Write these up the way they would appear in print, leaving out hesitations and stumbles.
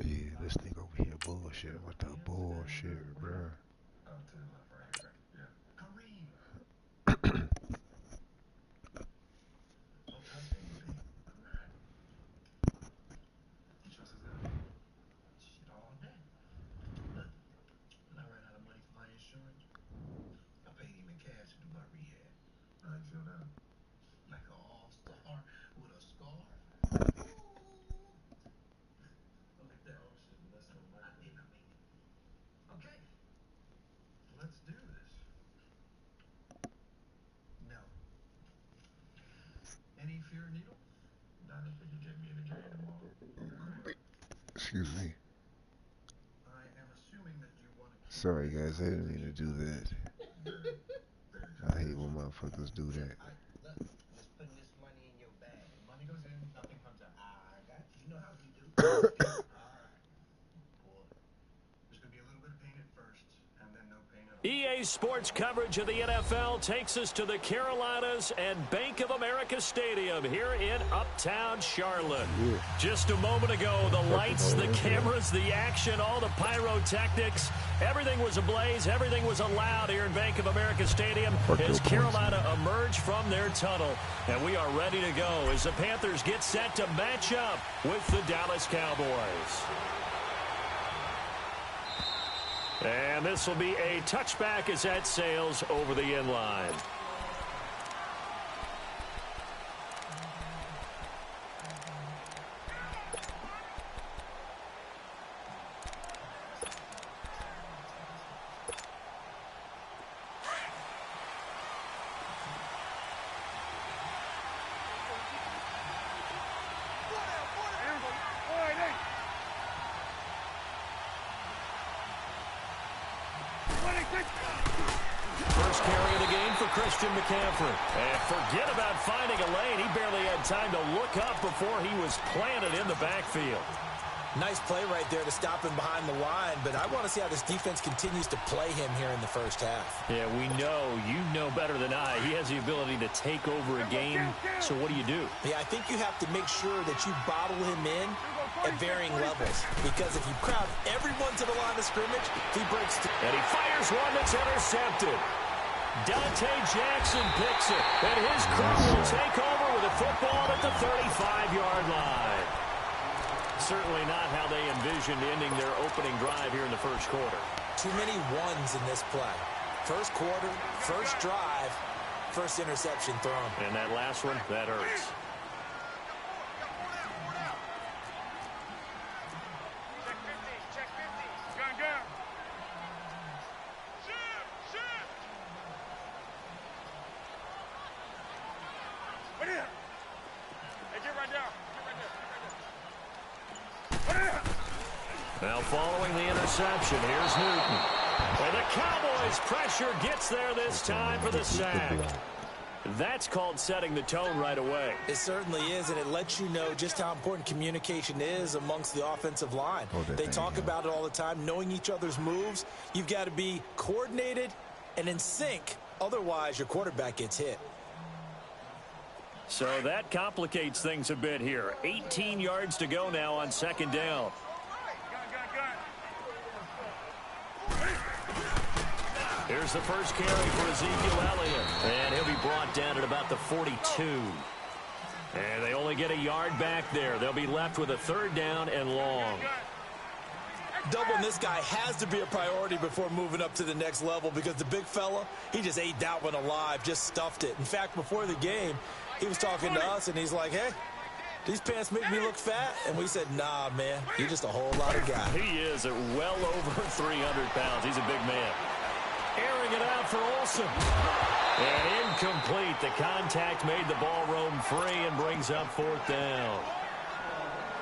Yeah, this nigga over here bullshit with the bullshit, bruh. Excuse me. Sorry guys, I didn't mean to do that. I hate when motherfuckers do that. EA Sports coverage of the NFL takes us to the Carolinas and Bank of America Stadium here in Uptown Charlotte. Yeah. Just a moment ago, the lights, the cameras, the action, all the pyrotechnics, everything was ablaze, everything was allowed here in Bank of America Stadium as Carolina emerged from their tunnel. And we are ready to go as the Panthers get set to match up with the Dallas Cowboys. And this will be a touchback as that sails over the end line. First carry of the game for Christian McCaffrey. And forget about finding a lane. He barely had time to look up before he was planted in the backfield. Nice play right there to stop him behind the line, but I want to see how this defense continues to play him here in the first half. Yeah, we know. You know better than I. He has the ability to take over a game. So what do you do? Yeah, I think you have to make sure that you bottle him in at varying levels, because if you crowd everyone to the line of scrimmage, he breaks through. And he fires one that's intercepted. Dante Jackson picks it, and his crew will take over with a football at the 35-yard line. Certainly not how they envisioned ending their opening drive here in the first quarter. Too many ones in this play. First quarter, first drive, first interception thrown. And that last one, that hurts. Now following the interception, here's Newton. And the Cowboys' pressure gets there this time for the sack. That's called setting the tone right away. It certainly is, and it lets you know just how important communication is amongst the offensive line. They talk about it all the time, knowing each other's moves. You've got to be coordinated and in sync. Otherwise, your quarterback gets hit. So that complicates things a bit here. 18 yards to go now on second down. Here's the first carry for Ezekiel Elliott. And he'll be brought down at about the 42. And they only get a yard back there. They'll be left with a third down and long. Doubling this guy has to be a priority before moving up to the next level, because the big fella, he just ate that one alive, just stuffed it. In fact, before the game, he was talking to us, and he's like, hey, these pants make me look fat. And we said, nah, man, you're just a whole lot of guy. He is at well over 300 pounds. He's a big man. Airing it out for Olsen. And incomplete. The contact made the ball roam free and brings up fourth down.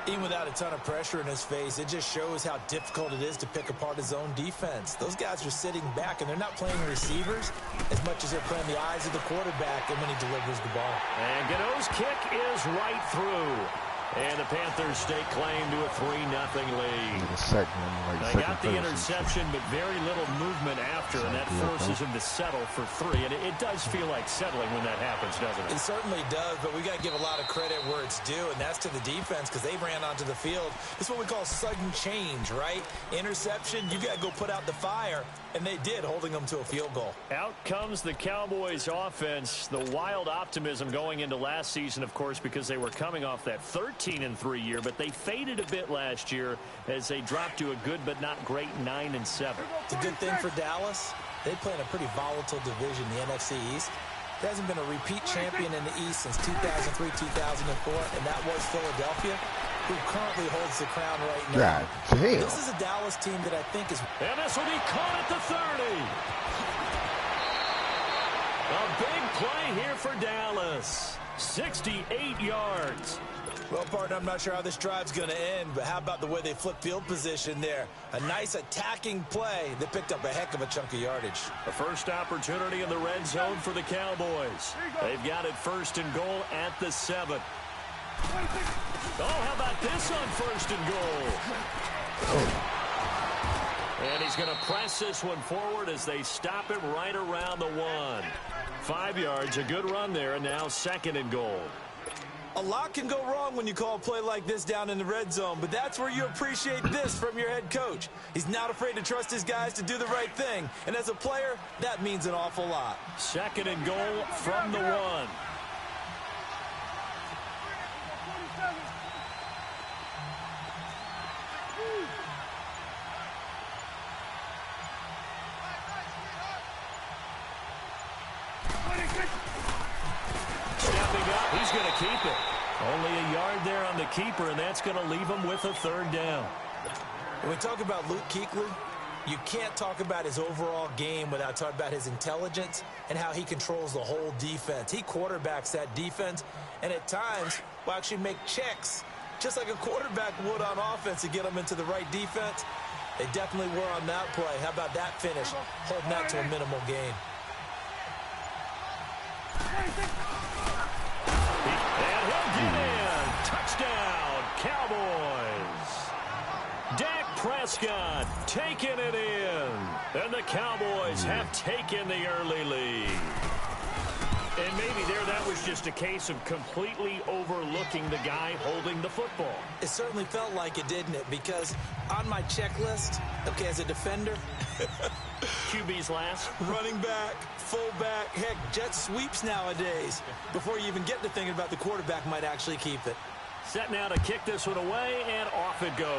Even without a ton of pressure in his face, it just shows how difficult it is to pick apart his own defense. Those guys are sitting back, and they're not playing receivers as much as they're playing the eyes of the quarterback and when he delivers the ball. And Gano's kick is right through. And the Panthers stake claim to a 3-0 lead. They got the interception, but very little movement after, and that forces him to settle for 3. And it does feel like settling when that happens, doesn't it? It certainly does, but we got to give a lot of credit where it's due, and that's to the defense because they ran onto the field. It's what we call sudden change, right? Interception, you got to go put out the fire, and they did, holding them to a field goal. Out comes the Cowboys offense. The wild optimism going into last season, of course, because they were coming off that 13-3 year, but they faded a bit last year as they dropped to a good but not great 9-7. It's a good thing for Dallas. They play in a pretty volatile division, the NFC East. There hasn't been a repeat champion in the East since 2003, 2004, and that was Philadelphia, who currently holds the crown right now. God damn. This is a Dallas team that I think is... And this will be caught at the 30. A big play here for Dallas. 68 yards. Well, partner, I'm not sure how this drive's going to end, but how about the way they flip field position there? A nice attacking play that picked up a heck of a chunk of yardage. The first opportunity in the red zone for the Cowboys. They've got it 1st and goal at the 7. Oh, how about this on 1st and goal? And he's going to press this one forward as they stop him right around the 1. 5 yards, a good run there, and now 2nd and goal. A lot can go wrong when you call a play like this down in the red zone, but that's where you appreciate this from your head coach. He's not afraid to trust his guys to do the right thing, and as a player, that means an awful lot. 2nd and goal from the 1. Stepping up, he's going to keep it. Only a yard there on the keeper, and that's going to leave him with a 3rd down. When we talk about Luke Kuechly, you can't talk about his overall game without talking about his intelligence and how he controls the whole defense. He quarterbacks that defense, and at times will actually make checks, just like a quarterback would on offense to get them into the right defense. They definitely were on that play. How about that finish? Holding that to a minimal gain. And he'll get in. Touchdown, Cowboys. Dak Prescott taking it in. And the Cowboys have taken the early lead. And maybe that was just a case of completely overlooking the guy holding the football. It certainly felt like it, didn't it? Because on my checklist, okay, as a defender, QB's last. running back, fullback, heck, jet sweeps nowadays. Before you even get to thinking about the quarterback might actually keep it. Set now to kick this one away, and off it goes.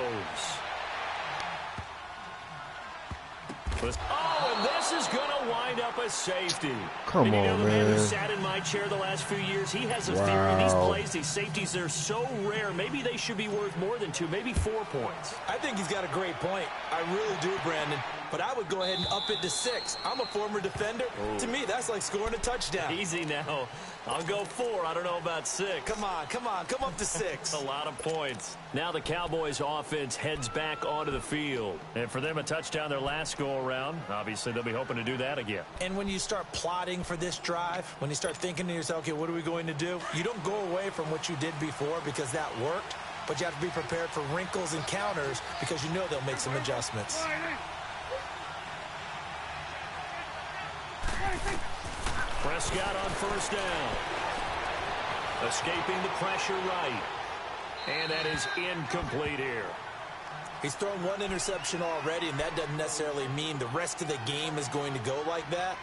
Oh, and this is going to wind up a safety. Come on, the man who man. sat in my chair the last few years, he has a theory. These plays, these safeties, they're so rare. Maybe they should be worth more than 2, maybe 4 points. I think he's got a great point. I really do, Brandon. But I would go ahead and up it to 6. I'm a former defender. To me, that's like scoring a touchdown. Easy now. I'll go 4. I don't know about 6. Come on. Come up to 6. A lot of points. Now the Cowboys offense heads back onto the field. And for them, a touchdown their last go-around. Obviously, they'll be hoping to do that again. And when you start plotting for this drive, when you start thinking to yourself, okay, what are we going to do? You don't go away from what you did before because that worked. But you have to be prepared for wrinkles and counters because you know they'll make some adjustments. Prescott on 1st down. Escaping the pressure right. And that is incomplete here. He's thrown 1 interception already, and that doesn't necessarily mean the rest of the game is going to go like that.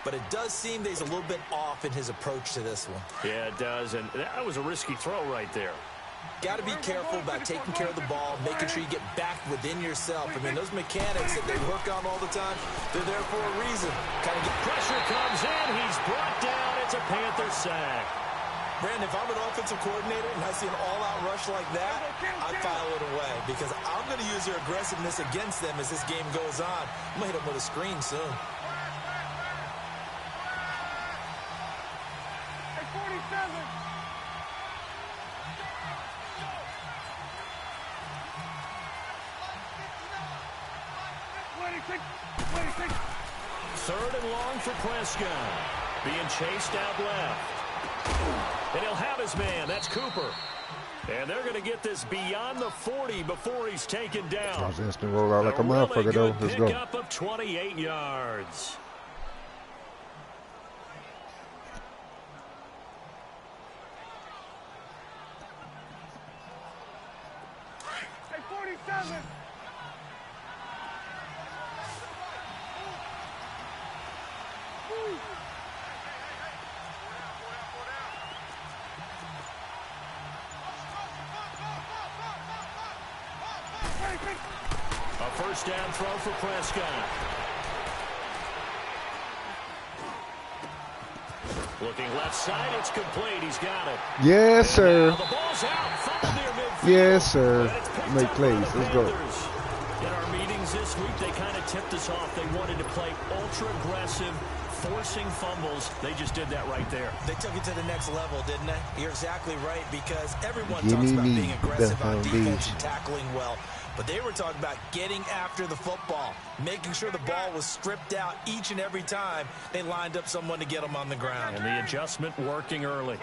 But it does seem that he's a little bit off in his approach to this one. Yeah, it does, and that was a risky throw right there. Got to be careful about taking care of the ball, making sure you get back within yourself. I mean, those mechanics that they work on all the time, they're there for a reason. Kind of get pressure comes in. He's brought down. It's a Panther sack. Brandon, if I'm an offensive coordinator and I see an all-out rush like that, I'd file it away because I'm going to use their aggressiveness against them as this game goes on. I'm going to hit them with a screen soon. Hey, 47. Third and long for Prescott. Being chased out left. And he'll have his man. That's Cooper. And they're going to get this beyond the 40 before he's taken down. I was instant roll out like a motherfucker, though. Let's go. Pickup of 28 yards. Hey, 47. A first down throw for Prescott. Looking left side, it's complete. He's got it. Yes, sir. The ball's out. Fumbled near midfield. Yes, sir. Make plays. Let's go. In our meetings this week, they kind of tipped us off. They wanted to play ultra-aggressive, forcing fumbles. They just did that right there. They took it to the next level, didn't they? You're exactly right, because everyone talks about being aggressive on defense and tackling well. But they were talking about getting after the football, making sure the ball was stripped out each and every time they lined up someone to get them on the ground. And the adjustment working early.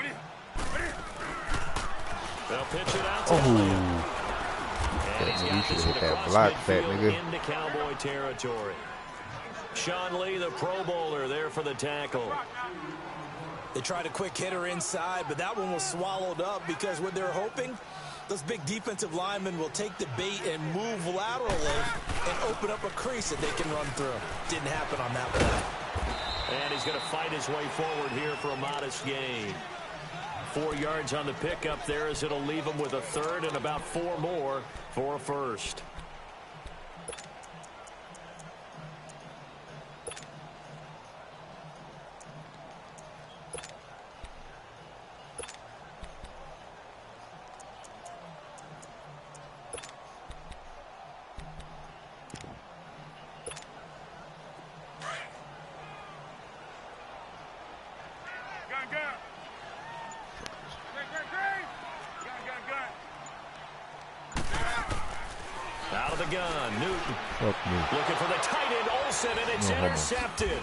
They'll pitch it out to And he's got this one across midfield into Cowboy territory. Sean Lee, the Pro Bowler, there for the tackle. They tried a quick hitter inside, but that one was swallowed up because what they're hoping, those big defensive linemen will take the bait and move laterally and open up a crease that they can run through. Didn't happen on that play. And he's going to fight his way forward here for a modest gain. 4 yards on the pickup there as it'll leave him with a third and about 4 more for a first. Out of the gun, Newton. Looking for the tight end, Olsen, and it's intercepted.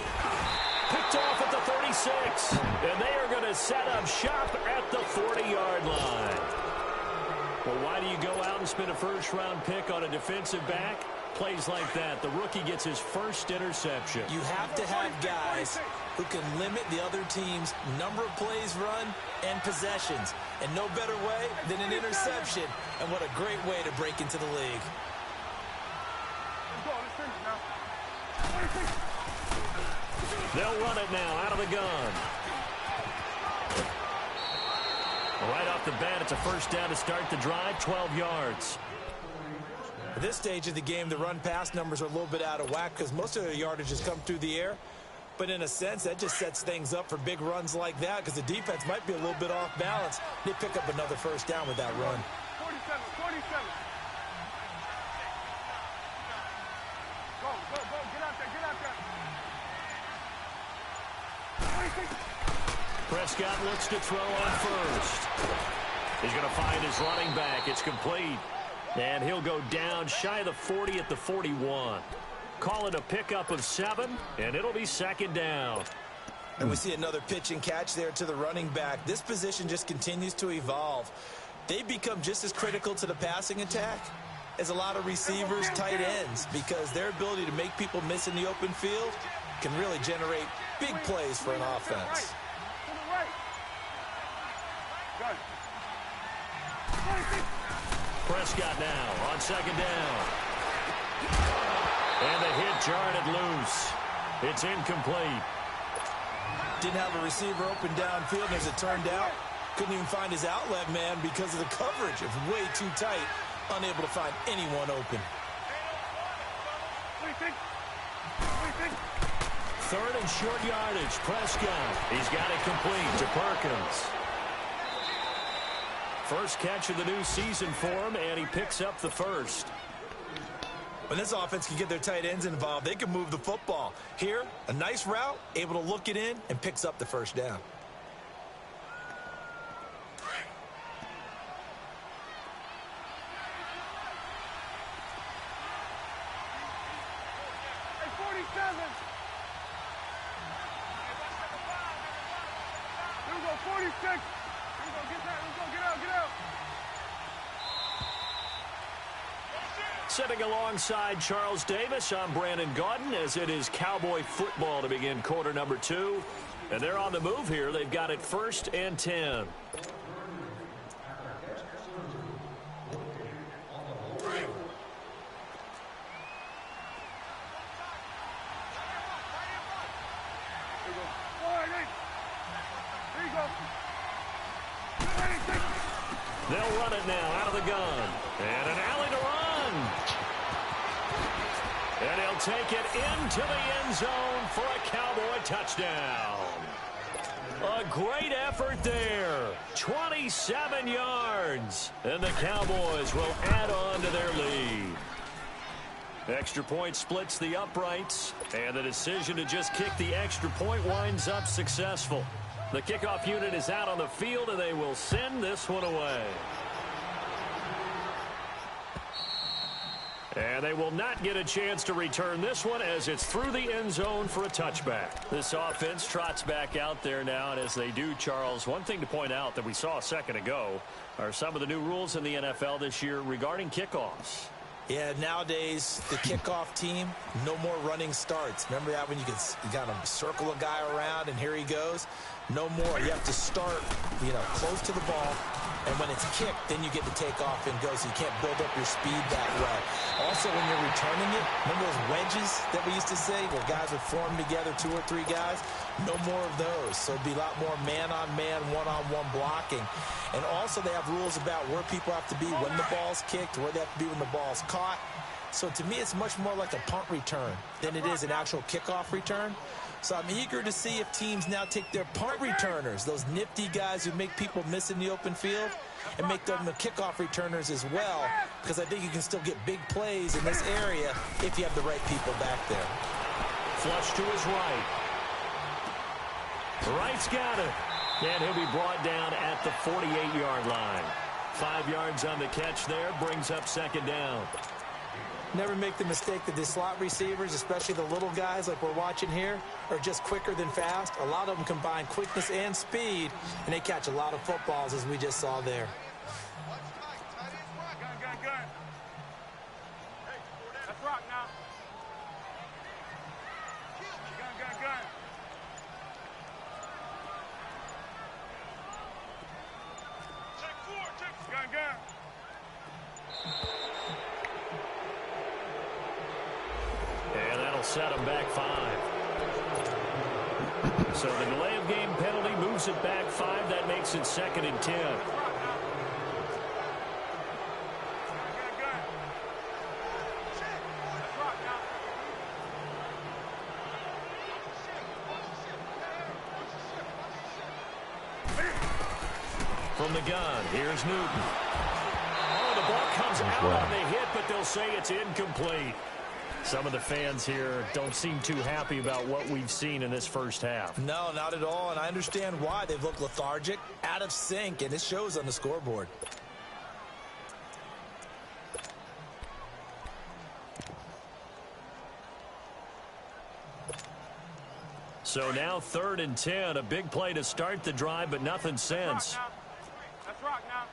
Picked off at the 36. And they are going to set up shop at the 40-yard line. Well, why do you go out and spend a first-round pick on a defensive back? Plays like that. The rookie gets his first interception. You have to have guys who can limit the other team's number of plays run and possessions. And no better way than an interception. And what a great way to break into the league. They'll run it now out of the gun. Right off the bat, it's a first down to start the drive, 12 yards. At this stage of the game, the run-pass numbers are a little bit out of whack because most of their yardage has come through the air. But in a sense, that just sets things up for big runs like that because the defense might be a little bit off balance. They pick up another first down with that run. 47. Go. Get out there. Prescott looks to throw on first. He's going to find his running back. It's complete. And he'll go down shy of the 40 at the 41. Call it a pickup of 7, and it'll be second down. And we see another pitch and catch there to the running back. This position just continues to evolve. They become just as critical to the passing attack as a lot of receivers, tight ends, because their ability to make people miss in the open field can really generate big plays for an offense. Prescott now on second down. And the hit jarred it loose. It's incomplete. Didn't have a receiver open downfield, and as it turned out, couldn't even find his outlet man because of the coverage. It was way too tight, unable to find anyone open. Third and short yardage. Prescott. He's got it complete to Perkins. First catch of the new season for him, and he picks up the first. When this offense can get their tight ends involved, they can move the football. Here, a nice route, able to look it in, and picks up the first down. Hey, 47. Here we go, 46. Here we go, get out. Sitting alongside Charles Davis, I'm Brandon Gaudin, as it is Cowboy football to begin quarter number 2. And they're on the move here. They've got it 1st and 10. They'll run it now out of the gun. And an alley to run. And he'll take it into the end zone for a Cowboy touchdown. A great effort there. 27 yards. And the Cowboys will add on to their lead. Extra point splits the uprights. And the decision to just kick the extra point winds up successful. The kickoff unit is out on the field, and they will send this one away. And they will not get a chance to return this one as it's through the end zone for a touchback. This offense trots back out there now, and as they do, Charles, one thing to point out that we saw a second ago are some of the new rules in the NFL this year regarding kickoffs. Yeah, nowadays, the kickoff team, no more running starts. Remember that when you got to circle a guy around and here he goes? No more. You have to start, close to the ball. And when it's kicked, then you get to take off and go, so you can't build up your speed that way. Also, when you're returning it, remember those wedges that we used to say where guys would form together, 2 or 3 guys? No more of those. So it'd be a lot more man-on-man, one-on-one blocking. And also they have rules about where people have to be when the ball's kicked, where they have to be when the ball's caught. So to me, it's much more like a punt return than it is an actual kickoff return. So I'm eager to see if teams now take their punt returners, those nifty guys who make people miss in the open field, and make them the kickoff returners as well, because I think you can still get big plays in this area if you have the right people back there. Flush to his right. Right's got it. And he'll be brought down at the 48-yard line. 5 yards on the catch there, brings up 2nd down. Never make the mistake that the slot receivers, especially the little guys like we're watching here, are just quicker than fast. A lot of them combine quickness and speed, and they catch a lot of footballs, as we just saw there. Gun. Let's rock now. Gun. Check 4. Gun. And that'll set them back 5. So the delay of game penalty moves it back 5. That makes it 2nd and 10. From the gun, here's Newton. Oh, the ball comes out on the hit, but they'll say it's incomplete. Some of the fans here don't seem too happy about what we've seen in this first half. No, not at all, and I understand why. They've looked lethargic, out of sync, and it shows on the scoreboard. So now 3rd and 10, a big play to start the drive, but nothing since. Let's rock now.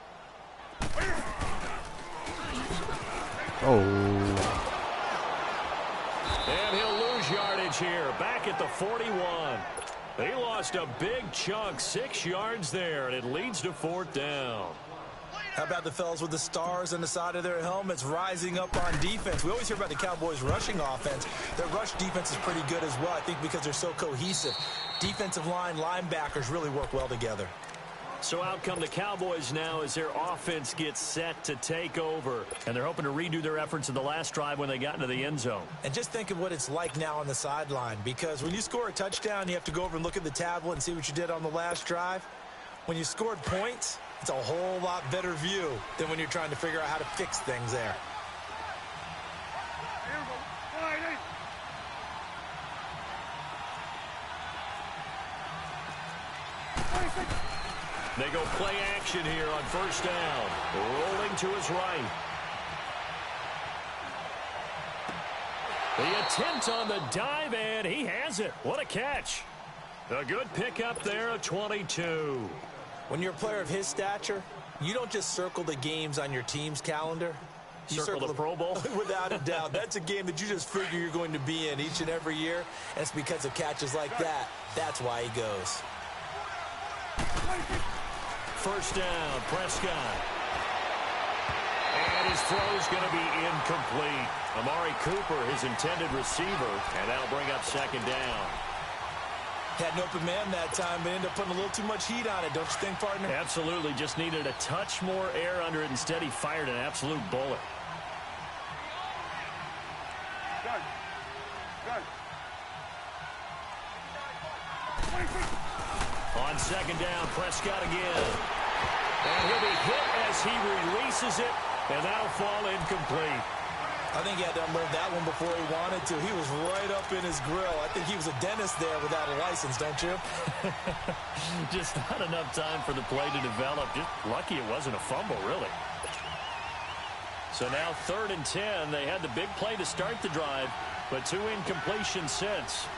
Oh. And he'll lose yardage here, back at the 41. He lost a big chunk, 6 yards there, and it leads to 4th down. How about the fellas with the stars on the side of their helmets rising up on defense? We always hear about the Cowboys' rushing offense. Their rush defense is pretty good as well, I think, because they're so cohesive. Defensive line, linebackers really work well together. So out come the Cowboys now as their offense gets set to take over. And they're hoping to redo their efforts in the last drive when they got into the end zone. And just think of what it's like now on the sideline, because when you score a touchdown, you have to go over and look at the tablet and see what you did on the last drive. When you scored points, it's a whole lot better view than when you're trying to figure out how to fix things there. They go play action here on 1st down. Rolling to his right. The attempt on the dive, and he has it. What a catch. A good pickup there, a 22. When you're a player of his stature, you don't just circle the games on your team's calendar. Circle the Pro Bowl? Without a doubt. That's a game that you just figure you're going to be in each and every year. And it's because of catches like that. That's why he goes. First down, Prescott. And his throw's going to be incomplete. Amari Cooper, his intended receiver, and that'll bring up second down. Had an open man that time, but ended up putting a little too much heat on it, don't you think, partner? Absolutely. Just needed a touch more air under it. Instead, he fired an absolute bullet. Good. Good. On second down, Prescott again. And he'll be hit as he releases it, and that'll fall incomplete. I think he had to unload that one before he wanted to. He was right up in his grill. I think he was a dentist there without a license, don't you? Just not enough time for the play to develop. Just lucky it wasn't a fumble, really. So now 3rd and 10. They had the big play to start the drive, but 2 incompletions since.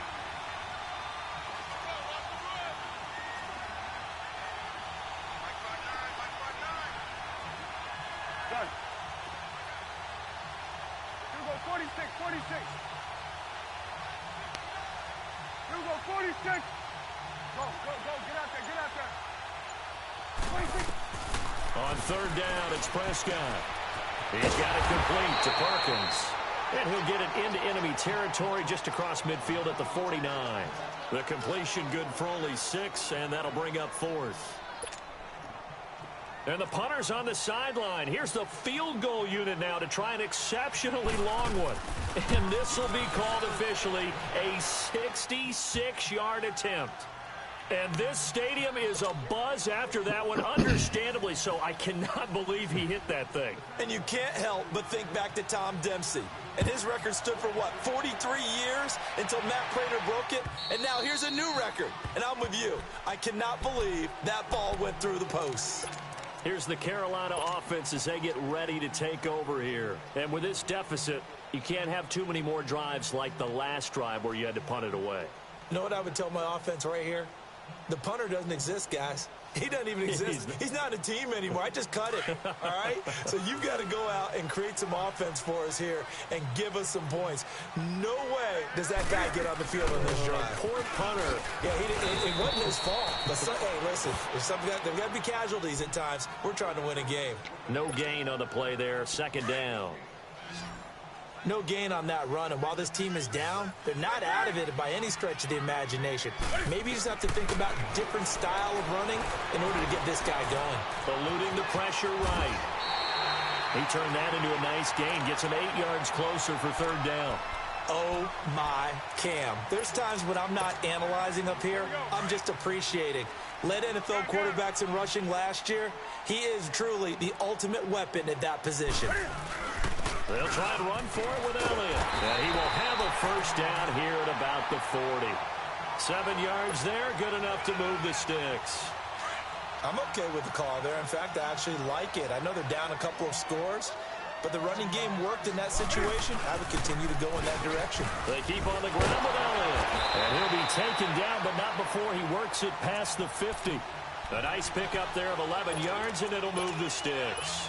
Good. 46, 46. Here we go, 46. Go, get out there. 26. On 3rd down, it's Prescott. He's got it complete to Perkins. And he'll get it into enemy territory just across midfield at the 49. The completion good for only 6, and that'll bring up 4th. And the punter's on the sideline. Here's the field goal unit now to try an exceptionally long one. And this will be called officially a 66-yard attempt. And this stadium is abuzz after that one, understandably so. I cannot believe he hit that thing. And you can't help but think back to Tom Dempsey. And his record stood for, what, 43 years until Matt Prater broke it? And now here's a new record. And I'm with you. I cannot believe that ball went through the posts. Here's the Carolina offense as they get ready to take over here. And with this deficit, you can't have too many more drives like the last drive where you had to punt it away. You know what I would tell my offense right here? The punter doesn't exist, guys. He doesn't even exist. He's not a team anymore. I just cut it, all right? So you've got to go out and create some offense for us here and give us some points. No way does that guy get on the field on this drive. Poor punter. Yeah, it wasn't his fault. But hey, listen, there's got to be casualties at times. We're trying to win a game. No gain on the play there. 2nd down. No gain on that run, and while this team is down, they're not out of it by any stretch of the imagination. Maybe you just have to think about different style of running in order to get this guy going. Eluding the pressure right. He turned that into a nice gain, gets him 8 yards closer for 3rd down. Oh, my Cam. There's times when I'm not analyzing up here. I'm just appreciating. Led NFL quarterbacks in rushing last year. He is truly the ultimate weapon at that position. They'll try and run for it with Elliott. And he will have a first down here at about the 40. 7 yards there, good enough to move the sticks. I'm okay with the call there. In fact, I actually like it. I know they're down a couple of scores, but the running game worked in that situation. I would continue to go in that direction. They keep on the ground with Elliott. And he'll be taken down, but not before he works it past the 50. A nice pickup there of 11 yards, and it'll move the sticks.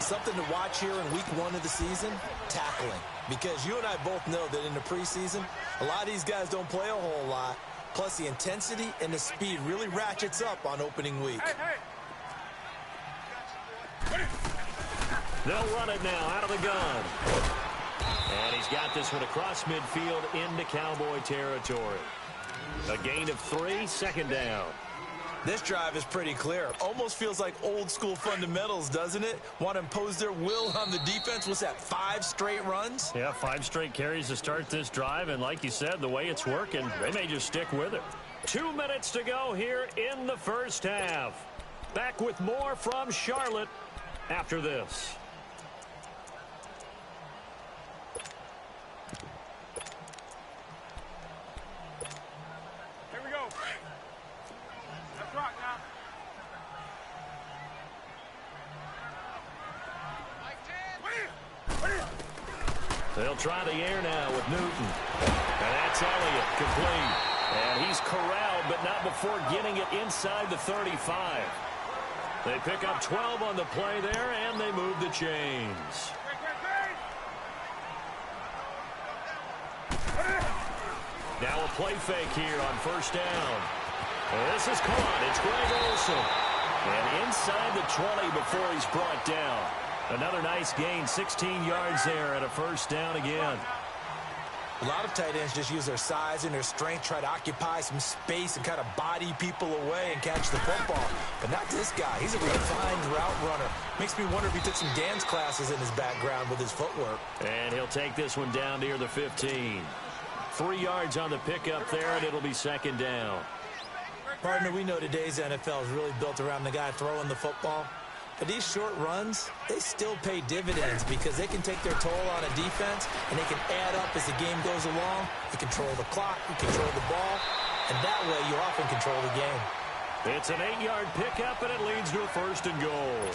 Something to watch here in week 1 of the season, tackling. Because you and I both know that in the preseason, a lot of these guys don't play a whole lot. Plus, the intensity and the speed really ratchets up on opening week. They'll run it now out of the gun. And he's got this one across midfield into Cowboy territory. A gain of 3, 2nd down. This drive is pretty clear. Almost feels like old school fundamentals, doesn't it? Want to impose their will on the defense. What's that, 5 straight runs? Yeah, 5 straight carries to start this drive. And like you said, the way it's working, they may just stick with it. 2 minutes to go here in the first half. Back with more from Charlotte after this. Here we go. Let's rock now. They'll try the air now with Newton. And that's Elliott, complete. And he's corralled, but not before getting it inside the 35. They pick up 12 on the play there, and they move the chains. Now a play fake here on first down. This is caught. It's Greg Olsen. And inside the 20 before he's brought down. Another nice gain, 16 yards there and a first down again. A lot of tight ends just use their size and their strength, try to occupy some space and kind of body people away and catch the football. But not this guy. He's a refined route runner. Makes me wonder if he took some dance classes in his background with his footwork. And he'll take this one down near the 15. 3 yards on the pickup there, and it'll be second down. Partner, we know today's NFL is really built around the guy throwing the football. But these short runs, they still pay dividends because they can take their toll on a defense and they can add up as the game goes along. You control the clock, you control the ball, and that way you often control the game. It's an 8-yard pickup, and it leads to a first and goal.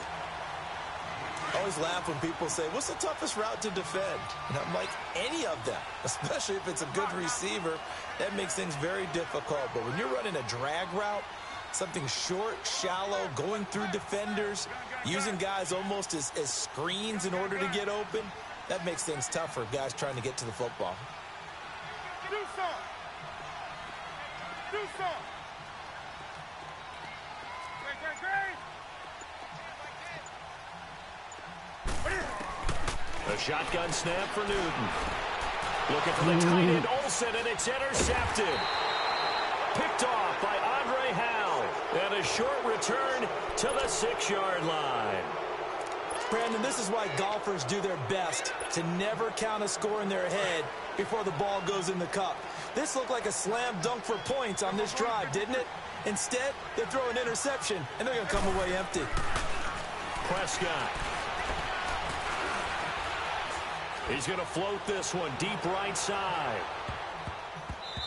I always laugh when people say, what's the toughest route to defend? And I'm like, any of them, especially if it's a good receiver. That makes things very difficult. But when you're running a drag route, something short, shallow, going through defenders, using guys almost as screens in order to get open, that makes things tough for guys trying to get to the football. Do some. Do some. A shotgun snap for Newton. Looking for the tight end, Olsen, and it's intercepted. Picked off by Andre Howell. And a short return to the 6-yard line. Brandon, this is why golfers do their best to never count a score in their head before the ball goes in the cup. This looked like a slam dunk for points on this drive, didn't it? Instead, they throw an interception, and they're going to come away empty. Prescott. He's going to float this one deep right side.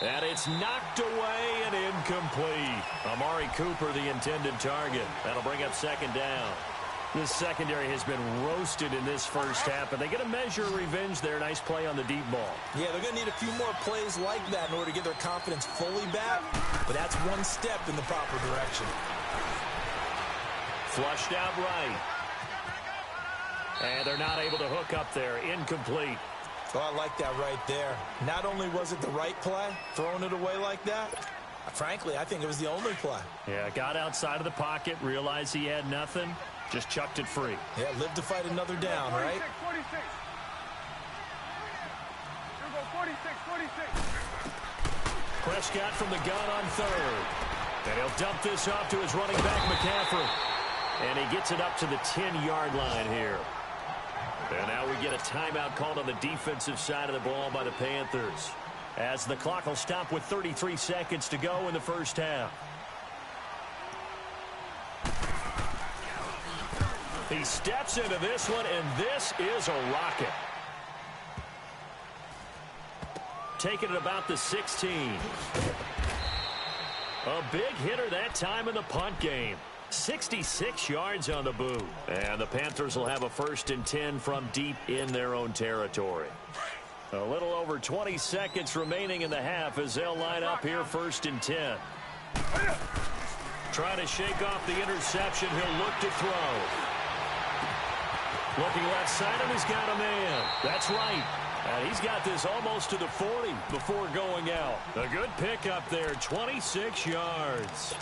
And it's knocked away and incomplete. Amari Cooper, the intended target. That'll bring up second down. This secondary has been roasted in this first half, but they get a measure of revenge there. Nice play on the deep ball. Yeah, they're going to need a few more plays like that in order to get their confidence fully back, but that's one step in the proper direction. Flushed out right. And they're not able to hook up there. Incomplete. Oh, I like that right there. Not only was it the right play, throwing it away like that, frankly, I think it was the only play. Yeah, got outside of the pocket, realized he had nothing, just chucked it free. Yeah, live to fight another down, right? 46. Here we go, 46. Prescott from the gun on third. And he'll dump this off to his running back, McCaffrey. And he gets it up to the 10-yard line here. And now we get a timeout called on the defensive side of the ball by the Panthers, as the clock will stop with 33 seconds to go in the first half. He steps into this one, and this is a rocket. Taking it about the 16. A big hitter that time in the punt game. 66 yards on the boot. And the Panthers will have a 1st and 10 from deep in their own territory. A little over 20 seconds remaining in the half as they'll line up here 1st and 10. Trying to shake off the interception. He'll look to throw. Looking left side, and he's got a man. That's right. And he's got this almost to the 40 before going out. A good pickup there, 26 yards.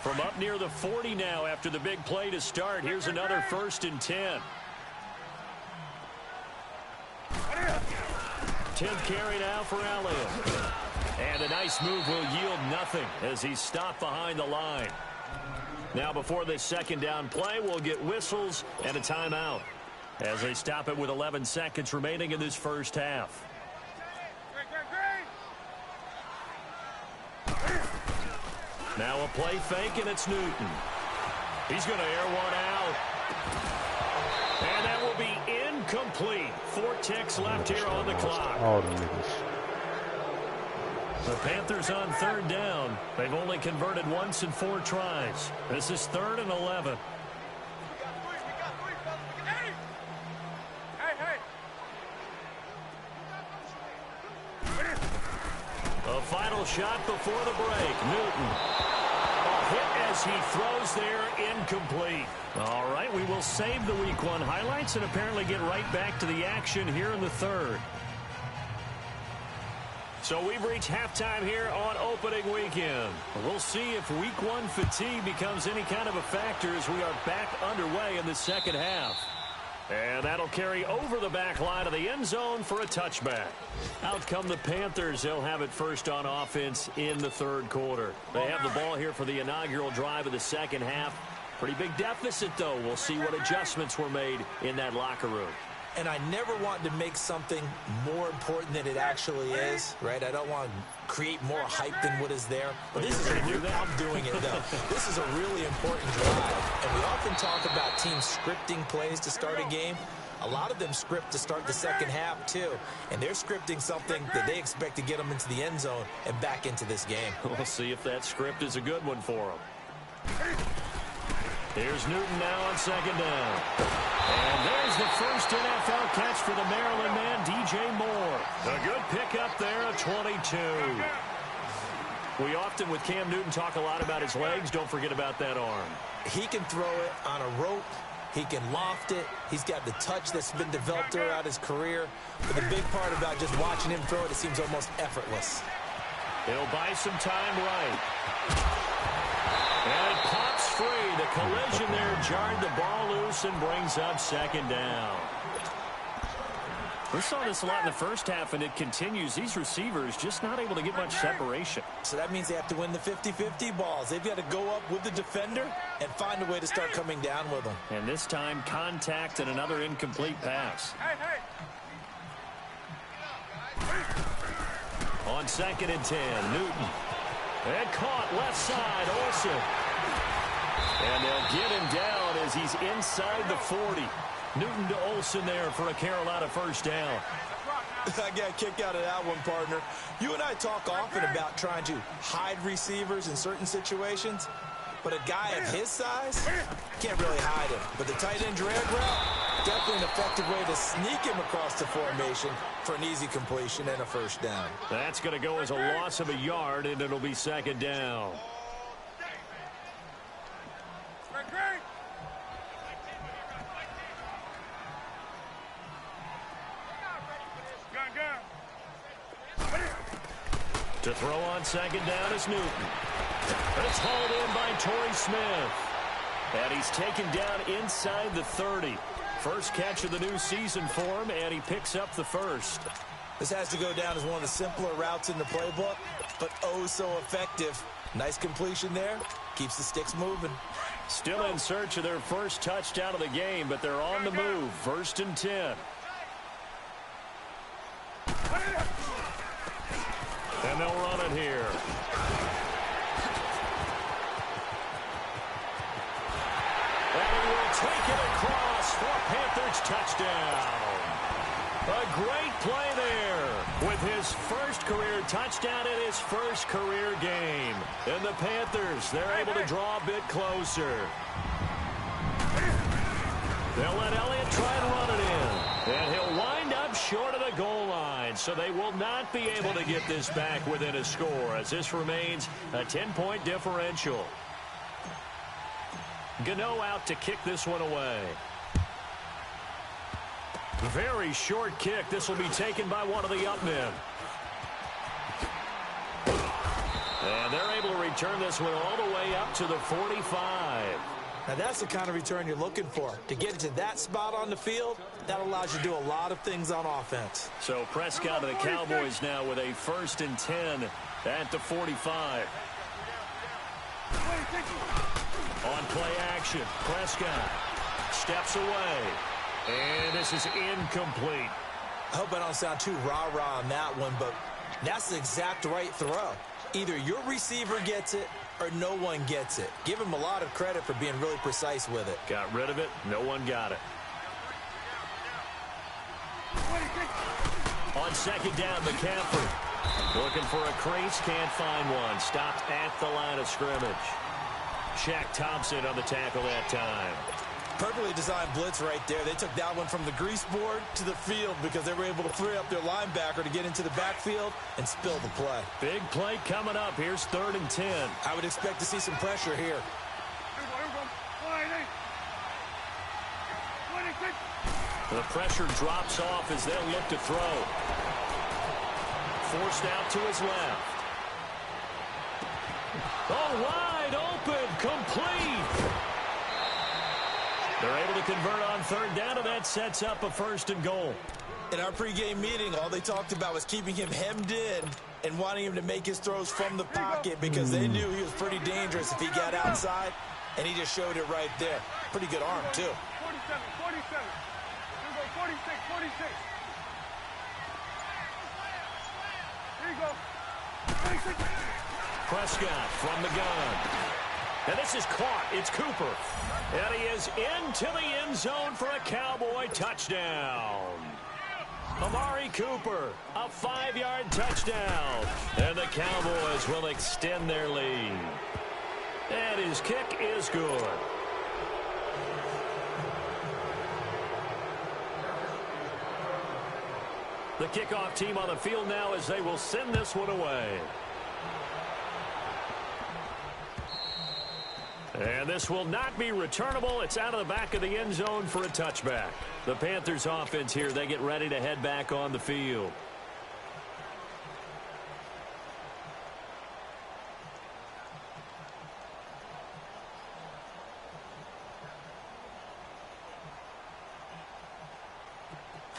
From up near the 40 now after the big play to start. Here's another 1st and 10. 10th carry now for Elliott. And a nice move will yield nothing as he's stopped behind the line. Now before this second down play, we'll get whistles and a timeout as they stop it with 11 seconds remaining in this first half. Now a play fake, and it's Newton. He's going to air one out. And that will be incomplete. 4 ticks left here on the clock. All the niggas. The Panthers on 3rd down. They've only converted once in 4 tries. This is 3rd and 11. A final shot before the break. Newton. A hit as he throws there, incomplete. All right, we will save the Week 1 highlights and apparently get right back to the action here in the third. So we've reached halftime here on opening weekend. We'll see if Week 1 fatigue becomes any kind of a factor as we are back underway in the second half. And that'll carry over the back line of the end zone for a touchback. Out come the Panthers. They'll have it first on offense in the third quarter. They have the ball here for the inaugural drive of the second half. Pretty big deficit, though. We'll see what adjustments were made in that locker room. And I never want to make something more important than it actually is, right? I don't want to create more hype than what is there. But this is I'm doing it, though. This is a really important drive. And we often talk about teams scripting plays to start a game. A lot of them script to start the second half, too. And they're scripting something that they expect to get them into the end zone and back into this game. We'll see if that script is a good one for them. Here's Newton now on second down. And there's the first NFL catch for the Maryland man, DJ Moore. A good pickup there, a 22. We often, with Cam Newton, talk a lot about his legs. Don't forget about that arm. He can throw it on a rope. He can loft it. He's got the touch that's been developed throughout his career. But the big part about just watching him throw it, it seems almost effortless. He'll buy some time right. And it pops free. The collision there jarred the ball loose and brings up second down. We saw this a lot in the first half, and it continues. These receivers just not able to get much separation. So that means they have to win the 50-50 balls. They've got to go up with the defender and find a way to start coming down with them. And this time, contact and another incomplete pass. On second and 10, Newton. And caught left side, Olsen. And they'll get him down as he's inside the 40. Newton to Olsen there for a Carolina first down. I got a kick out of that one, partner. You and I talk often about trying to hide receivers in certain situations. But a guy of his size, can't really hide him. But the tight end drag route, definitely an effective way to sneak him across the formation for an easy completion and a first down. That's going to go as a loss of a yard, and it'll be second down. To throw on second down is Newton. It's hauled in by Torrey Smith. And he's taken down inside the 30. First catch of the new season for him, and he picks up the first. This has to go down as one of the simpler routes in the playbook, but oh so effective. Nice completion there. Keeps the sticks moving. Still in search of their first touchdown of the game, but they're on the move. First and 10. And they'll run it here. And he will take it across for Panthers touchdown. A great play there with his first career touchdown in his first career game. And the Panthers, they're able to draw a bit closer. They'll let Elliott try and run it in. And he'll wind up short of the goal line. So they will not be able to get this back within a score as this remains a 10-point differential. Gano out to kick this one away. Very short kick. This will be taken by one of the up men. And they're able to return this one all the way up to the 45. Now that's the kind of return you're looking for. To get to that spot on the field, that allows you to do a lot of things on offense. So Prescott of the Cowboys now with a first and 10 at the 45. On play action, Prescott steps away. And this is incomplete. I hope I don't sound too rah-rah on that one, but that's the exact right throw. Either your receiver gets it or no one gets it. Give him a lot of credit for being really precise with it. Got rid of it. No one got it. On second down, McCaffrey. Looking for a crease. Can't find one. Stopped at the line of scrimmage. Shaq Thompson on the tackle that time. Perfectly designed blitz right there. They took that one from the grease board to the field because they were able to free up their linebacker to get into the backfield and spill the play. Big play coming up. Here's third and 10. I would expect to see some pressure here. The pressure drops off as they'll look to throw. Forced out to his left. Oh, wide open, complete. They're able to convert on third down, and that sets up a 1st and goal. In our pregame meeting, all they talked about was keeping him hemmed in and wanting him to make his throws from the pocket because they knew he was pretty dangerous if he got outside, and he just showed it right there. Pretty good arm, too. 47, 47. Here we go, 46, 46. Here you go. 46. Prescott from the gun. And this is caught. It's Cooper. And he is into the end zone for a Cowboy touchdown. Amari Cooper, a 5-yard touchdown. And the Cowboys will extend their lead. And his kick is good. The kickoff team on the field now as they will send this one away. And this will not be returnable. It's out of the back of the end zone for a touchback. The Panthers offense here, they get ready to head back on the field.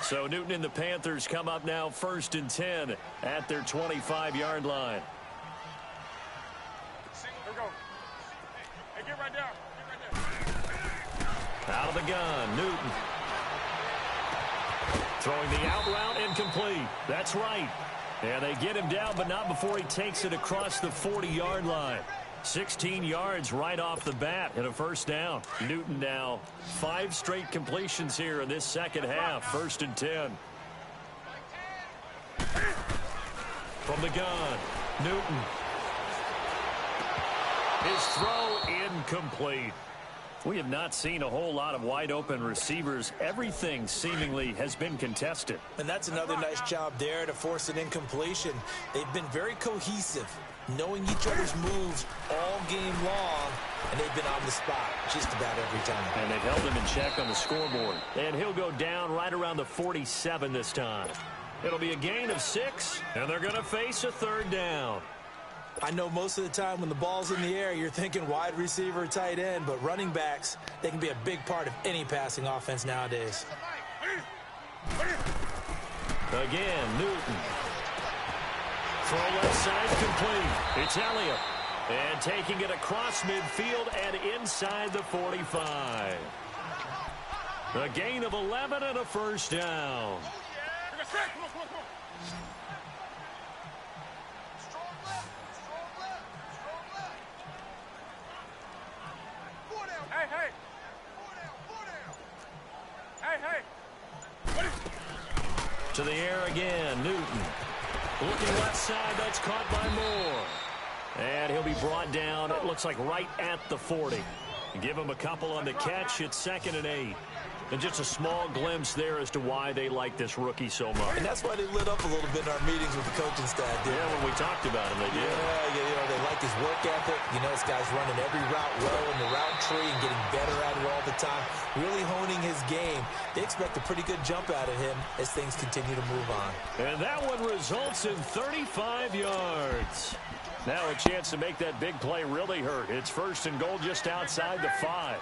So Newton and the Panthers come up now 1st and 10 at their 25-yard line. Here we go. Hey, get right down. Get right down. Out of the gun, Newton. Throwing the out route incomplete. That's right. And they get him down, but not before he takes it across the 40-yard line. 16 yards right off the bat and a 1st down. Newton now 5 straight completions here in this second half. 1st and 10. From the gun, Newton. His throw incomplete. We have not seen a whole lot of wide open receivers. Everything seemingly has been contested. And that's another nice job there to force an incompletion. They've been very cohesive, knowing each other's moves all game long, and they've been on the spot just about every time. And they've held him in check on the scoreboard. And he'll go down right around the 47 this time. It'll be a gain of 6, and they're going to face a 3rd down. I know most of the time when the ball's in the air, you're thinking wide receiver, tight end, but running backs, they can be a big part of any passing offense nowadays. Again, Newton. Throw left side complete. It's Elliott. And taking it across midfield and inside the 45. A gain of 11 and a 1st down. To the air again, Newton. Looking left side, that's caught by Moore. And he'll be brought down, it looks like right at the 40. Give him a couple on the catch, it's 2nd and 8. And just a small glimpse there as to why they like this rookie so much. And that's why they lit up a little bit in our meetings with the coaching staff. Yeah, when we talked about him, they did. Yeah, they like his work ethic. You know, this guy's running every route well in the route tree and getting better at it all the time. Really honing his game. They expect a pretty good jump out of him as things continue to move on. And that one results in 35 yards. Now a chance to make that big play really hurt. It's 1st and goal just outside the 5.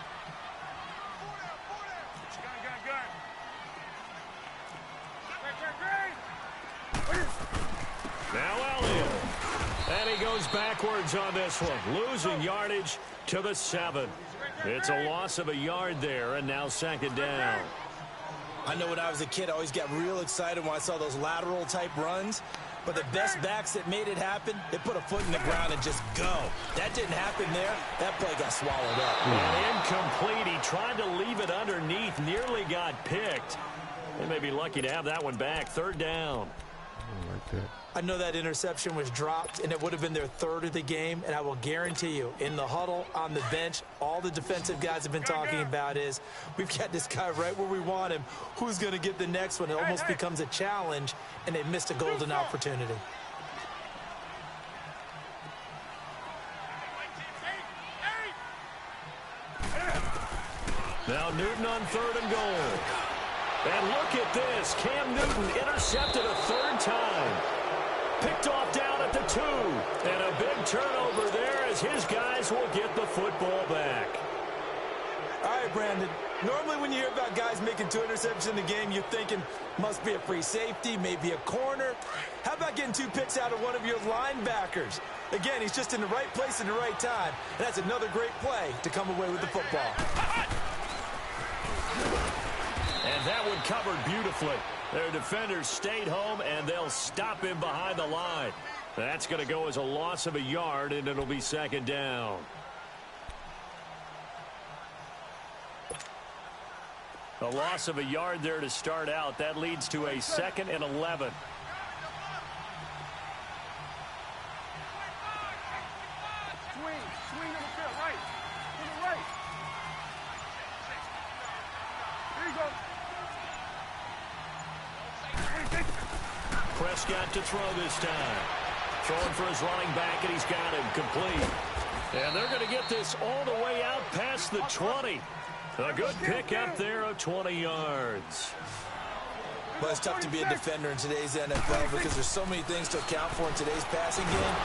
Now Elliott. And he goes backwards on this one. Losing yardage to the 7. It's a loss of a yard there, and now 2nd down. I know when I was a kid, I always got real excited when I saw those lateral-type runs. But the best backs that made it happen, they put a foot in the ground and just go. That didn't happen there. That play got swallowed up. And incomplete. He tried to leave it underneath. Nearly got picked. They may be lucky to have that one back. 3rd down. Like that. I know that interception was dropped, and it would have been their 3rd of the game, and I will guarantee you, in the huddle, on the bench, all the defensive guys have been talking about is, we've got this guy right where we want him. Who's going to get the next one? It almost becomes a challenge, and they missed a golden opportunity. Now Newton on 3rd and goal. And look at this. Cam Newton intercepted a 3rd time. Picked off down at the 2. And a big turnover there as his guys will get the football back. All right, Brandon. Normally when you hear about guys making 2 interceptions in the game, you're thinking must be a free safety, maybe a corner. How about getting 2 picks out of one of your linebackers? Again, he's just in the right place at the right time. And that's another great play to come away with the football. And that one covered beautifully. Their defenders stayed home, and they'll stop him behind the line. That's going to go as a loss of a yard, and it'll be 2nd down. A loss of a yard there to start out. That leads to a 2nd and 11. Swing to the field, right. To the right. Here you go. Prescott to throw this time. Throwing for his running back, and he's got him complete. And they're going to get this all the way out past the 20. A good pick up there of 20 yards. Well, it's tough to be a defender in today's NFL because there's so many things to account for in today's passing game.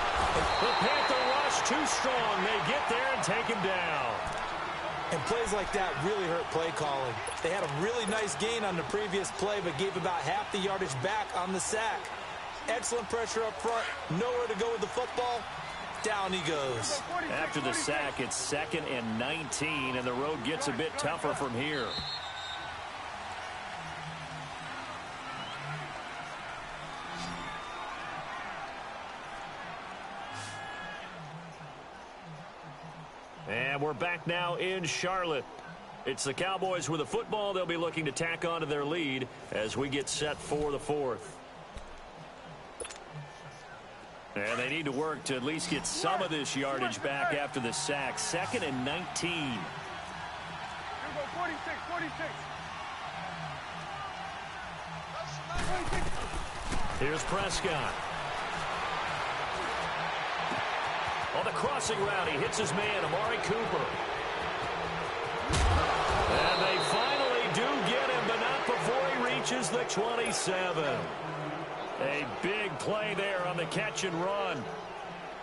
The Panther rush too strong. They get there and take him down. And plays like that really hurt play calling. They had a really nice gain on the previous play, but gave about half the yardage back on the sack. Excellent pressure up front. Nowhere to go with the football. Down he goes. After the sack, it's 2nd and 19, and the road gets a bit tougher from here. And we're back now in Charlotte. It's the Cowboys with the football. They'll be looking to tack on to their lead as we get set for the 4th. And they need to work to at least get some of this yardage back after the sack. 2nd and 19. Here we go, 46, 46. Here's Prescott. On the crossing route, he hits his man, Amari Cooper. And they finally do get him, but not before he reaches the 27. A big play there on the catch and run.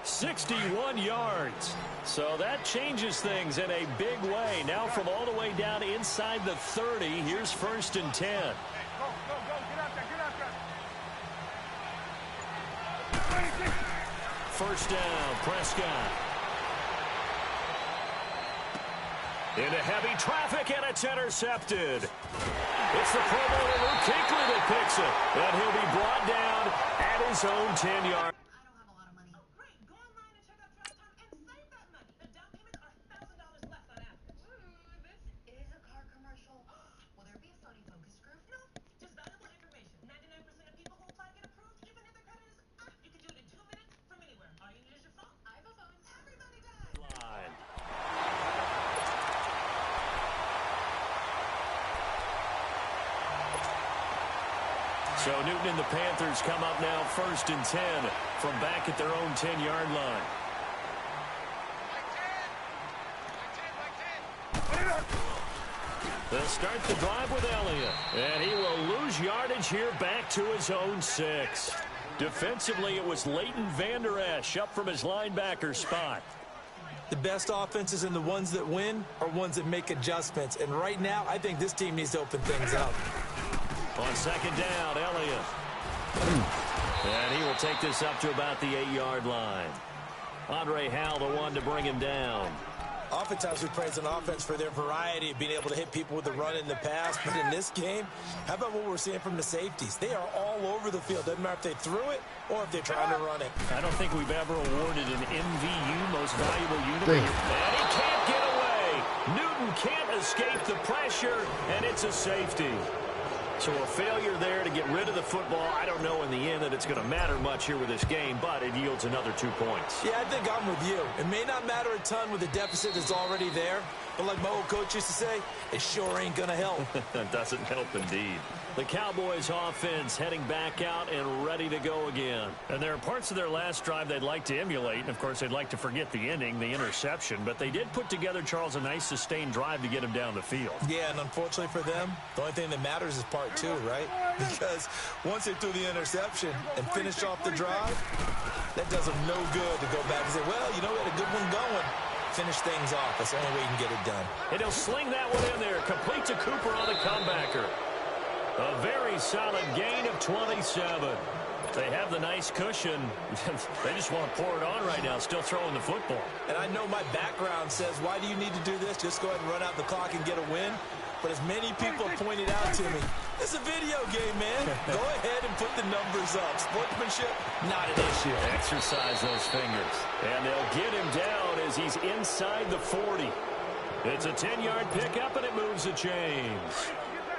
61 yards. So that changes things in a big way. Now from all the way down inside the 30, here's 1st and 10. Go, get out there, get out there. 1st down, Prescott. Into heavy traffic, and it's intercepted. It's the Pro Bowler Luke Kuechly that picks it. And he'll be brought down at his own 10-yard. I don't have a lot of money. Oh, great. Go online and check out Drive Time and save that money. The down payments are $1,000 less on average. This is a car commercial. Will there be a Sony focus group? No, just valuable information. 99% of people who apply get approved, even if their credit is you can do it in 2 minutes from anywhere. All you need is your phone. I have a phone. Everybody does. Line. So Newton and the Panthers come up now 1st and 10 from back at their own 10-yard line. They'll start the drive with Elliott, and he will lose yardage here back to his own 6. Defensively, it was Leighton Vander Esch up from his linebacker spot. The best offenses and the ones that win are ones that make adjustments. And right now, I think this team needs to open things up. On 2nd down, Elliott. And he will take this up to about the 8-yard line. Andre Howell, the one to bring him down. Oftentimes we praise an offense for their variety of being able to hit people with the run in the pass. But in this game, how about what we're seeing from the safeties? They are all over the field. Doesn't matter if they threw it or if they're trying to run it. I don't think we've ever awarded an MVU, most valuable unit. And he can't get away. Newton can't escape the pressure, and it's a safety. So a failure there to get rid of the football. I don't know in the end that it's going to matter much here with this game, but it yields another 2 points. Yeah, I think I'm with you. It may not matter a ton with the deficit that's already there, but like my old coach used to say, it sure ain't going to help. That doesn't help indeed. The Cowboys offense heading back out and ready to go again. And there are parts of their last drive they'd like to emulate. And, of course, they'd like to forget the ending, the interception. But they did put together, Charles, a nice sustained drive to get him down the field. Yeah, and unfortunately for them, the only thing that matters is part 2, right? Because once they threw the interception and finished off the drive, that does them no good to go back and say, well, you know, we had a good one going. Finish things off. That's the only way you can get it done. And he'll sling that one in there. Complete to Cooper on the comebacker. A very solid gain of 27. They have the nice cushion. They just want to pour it on right now, still throwing the football. And I know my background says, why do you need to do this? Just go ahead and run out the clock and get a win. But as many people have pointed out to me, it's a video game, man. Go ahead and put the numbers up. Sportsmanship, not an issue. Exercise those fingers. And they'll get him down as he's inside the 40. It's a 10-yard pickup, and it moves the chains.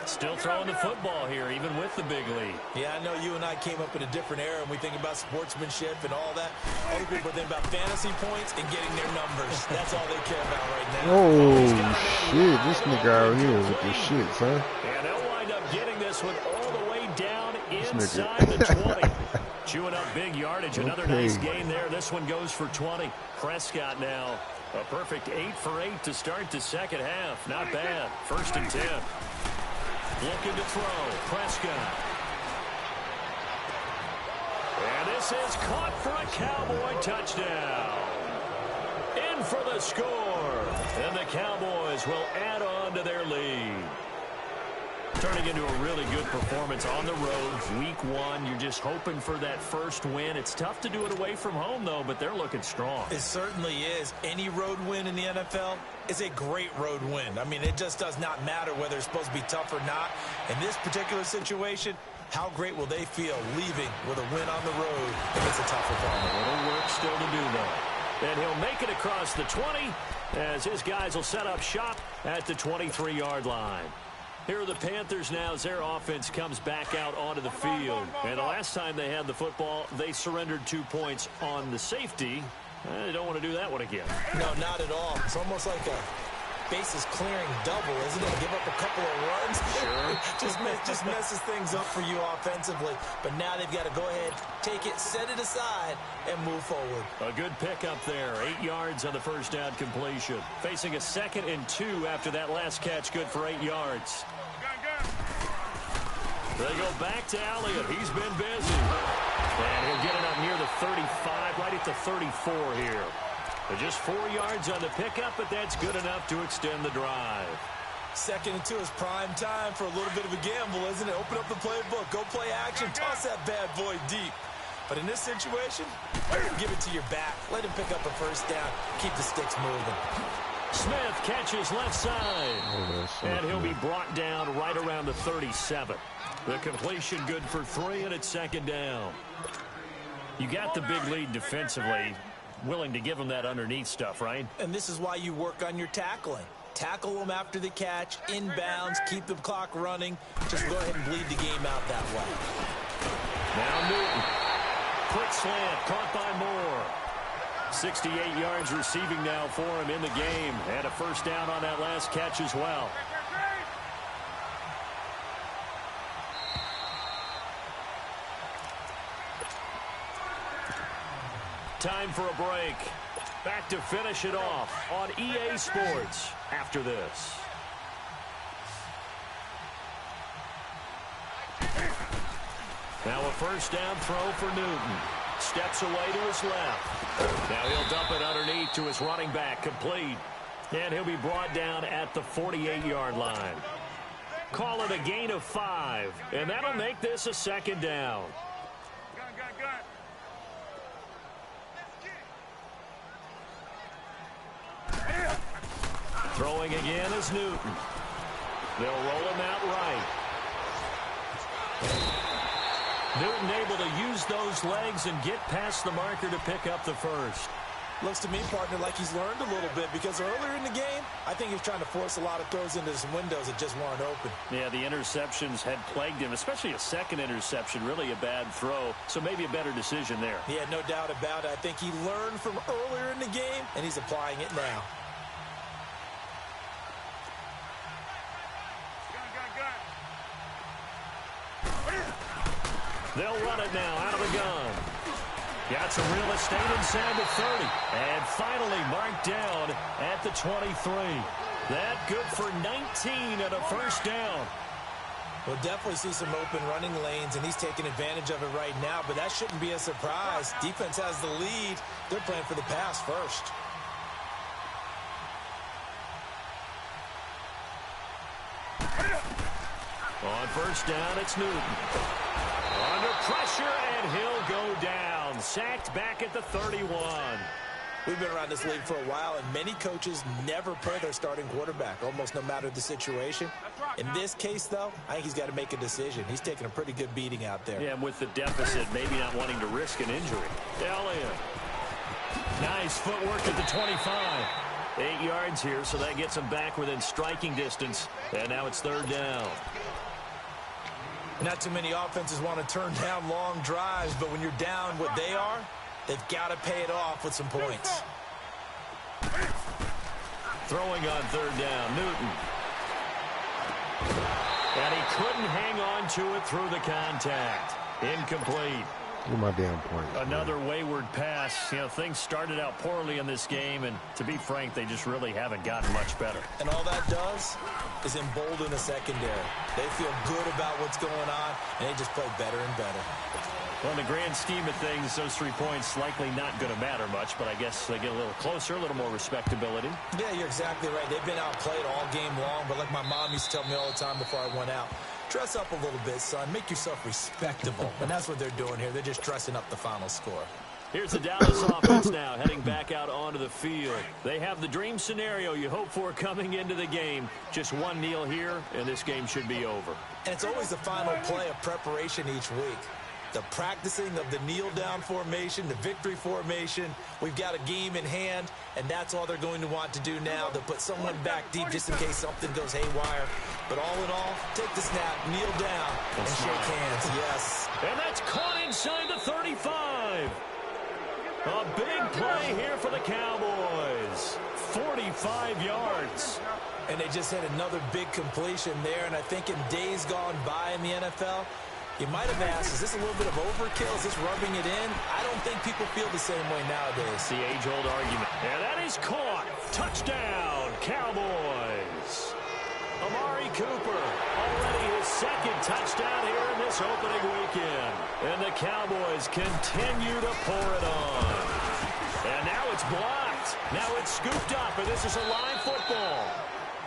Still throwing the football here, even with the big lead. Yeah, I know you and I came up in a different era, and we think about sportsmanship and all that. Other people think about fantasy points and getting their numbers. That's all they care about right now. Oh, shit. This nigga out here with the shit, son. And they'll wind up getting this one all the way down inside the 20. Chewing up big yardage. Another nice gain there. This one goes for 20. Prescott now a perfect 8 for 8 to start the second half. Not bad. 1st and 10. Looking to throw. Prescott. And this is caught for a Cowboy touchdown. In for the score. And the Cowboys will add on to their lead. Turning into a really good performance on the road. Week 1, you're just hoping for that first win. It's tough to do it away from home, though, but they're looking strong. It certainly is. Any road win in the NFL is a great road win. I mean, it just does not matter whether it's supposed to be tough or not. In this particular situation, how great will they feel leaving with a win on the road if it's a tough opponent? A little work still to do, though. And he'll make it across the 20 as his guys will set up shop at the 23-yard line. Here are the Panthers now as their offense comes back out onto the field. And the last time they had the football, they surrendered 2 points on the safety. They don't want to do that one again. No, not at all. It's almost like a bases clearing double, isn't it? Give up a couple of runs. Sure. just messes things up for you offensively. But now they've got to go ahead, take it, set it aside, and move forward. A good pickup there. 8 yards on the first down completion. Facing a 2nd and 2 after that last catch. Good for 8 yards. They go back to Elliott. He's been busy. And he'll get it up near the 35, right at the 34 here. But just 4 yards on the pickup, but that's good enough to extend the drive. 2nd and 2 is prime time for a little bit of a gamble, isn't it? Open up the playbook, go play action, toss that bad boy deep. But in this situation, give it to your back. Let him pick up a first down. Keep the sticks moving. Smith catches left side. And he'll be brought down right around the 37. The completion good for 3, and it's 2nd down. You got the big lead defensively. Willing to give them that underneath stuff, right? And this is why you work on your tackling. Tackle them after the catch, inbounds, keep the clock running. Just go ahead and bleed the game out that way. Now Newton. Quick slant, caught by Moore. 68 yards receiving now for him in the game. And a first down on that last catch as well. Time for a break. Back to finish it off on EA Sports after this. Now a first down throw for Newton. Steps away to his left. Now he'll dump it underneath to his running back, complete. And he'll be brought down at the 48-yard line. Call it a gain of 5, and that'll make this a 2nd down. Throwing again is Newton. They'll roll him out right. Newton able to use those legs and get past the marker to pick up the first. Looks to me, partner, like he's learned a little bit because earlier in the game, I think he was trying to force a lot of throws into some windows that just weren't open. Yeah, the interceptions had plagued him, especially a second interception, really a bad throw. So maybe a better decision there. Yeah, no doubt about it. I think he learned from earlier in the game, and he's applying it now. They'll run it now out of the gun. Got some real estate inside the 30. And finally marked down at the 23. That good for 19 and a first down. We'll definitely see some open running lanes, and he's taking advantage of it right now, but that shouldn't be a surprise. Defense has the lead. They're playing for the pass first. On first down, it's Newton. Under pressure, and he'll go down. Sacked back at the 31. We've been around this league for a while, and many coaches never play their starting quarterback, almost no matter the situation. In this case, though, I think he's got to make a decision. He's taking a pretty good beating out there. Yeah, and with the deficit, maybe not wanting to risk an injury. Elliott. Nice footwork at the 25. 8 yards here, so that gets him back within striking distance. And now it's third down. Not too many offenses want to turn down long drives, but when you're down what they are, they've got to pay it off with some points. Throwing on third down, Newton. And he couldn't hang on to it through the contact. Incomplete. Get my damn point. Another wayward pass. You know, things started out poorly in this game, and to be frank, they just really haven't gotten much better. And all that does is embolden the secondary. They feel good about what's going on, and they just play better and better. Well, in the grand scheme of things, those 3 points likely not going to matter much, but I guess they get a little closer, a little more respectability. Yeah, you're exactly right. They've been outplayed all game long, but like my mom used to tell me all the time before I went out, dress up a little bit, son. Make yourself respectable. And that's what they're doing here. They're just dressing up the final score. Here's the Dallas offense now, heading back out onto the field. They have the dream scenario you hope for coming into the game. Just one kneel here, and this game should be over. And it's always the final play of preparation each week. The practicing of the kneel-down formation, the victory formation. We've got a game in hand, and that's all they're going to want to do now. They'll put someone back deep just in case something goes haywire. But all in all, take the snap, kneel down, and shake hands. Yes. And that's caught inside the 35. A big play here for the Cowboys. 45 yards. And they just had another big completion there. And I think in days gone by in the NFL, you might have asked, is this a little bit of overkill? Is this rubbing it in? I don't think people feel the same way nowadays. The age-old argument. And that is caught. Touchdown, Cowboys. Amari Cooper, already his second touchdown here in this opening weekend. And the Cowboys continue to pour it on. And now it's blocked. Now it's scooped up, and this is a live football.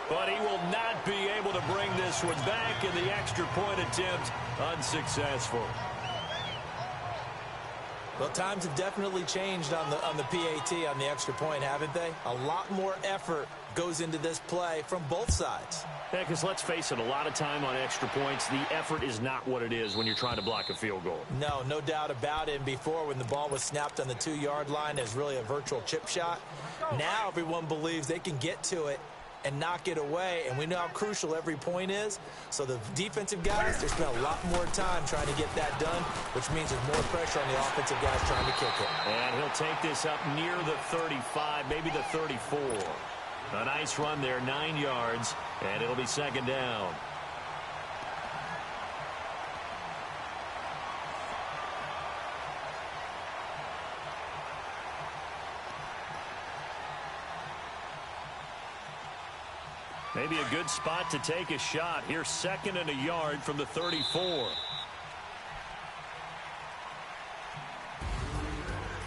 But he will not be able to bring this one back, in the extra point attempt unsuccessful. Well, times have definitely changed on the PAT, on the extra point, haven't they? A lot more effort goes into this play from both sides. Yeah, because let's face it, a lot of time on extra points, the effort is not what it is when you're trying to block a field goal. No, no doubt about it. And before, when the ball was snapped on the 2-yard line, it was really a virtual chip shot. Now everyone believes they can get to it and knock it away, and we know how crucial every point is. So the defensive guys, they spend a lot more time trying to get that done, which means there's more pressure on the offensive guys trying to kick it. And he'll take this up near the 35, maybe the 34. A nice run there, 9 yards, and it'll be second down. Maybe a good spot to take a shot. Here's 2nd and a yard from the 34.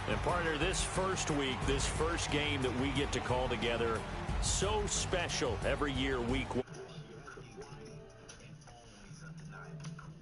And partner, this first week, this first game that we get to call together, so special every year, week 1.